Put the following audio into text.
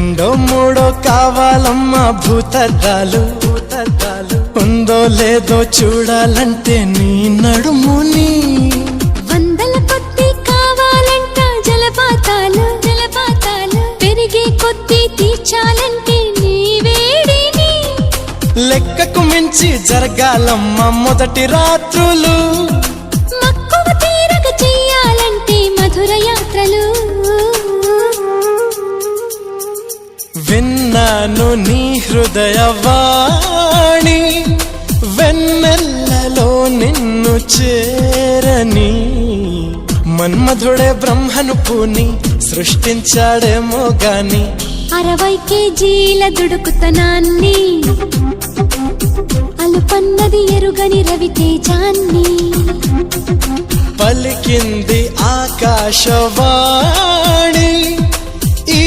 రెండో మూడో కావాలమ్మా భూతద్దాలు ఉందో లేదో చూడాలంటే నీ నడుముని వందల కొద్ది కావాలంట జలపాతాలు పెరిగే కొద్ది తీర్చాలంటే నీ వేడిని లెక్కకు మించి జరగాలమ్మా మొదటి రాత్రులు మక్కువ తీరక చెయ్యాలంటే మధుర యాత్రలు విన్నాను నీ హృదయవాణి వెన్నెల్లలో నిన్ను చేరని మన్మధుడే బ్రహ్మను పూని సృష్టించాడేమో గాని 60 కేజీల దుడుకుతనాన్ని అలుపన్నది ఎరుగని రవితేజాన్ని పలికింది ఆకాశవాణి ఈ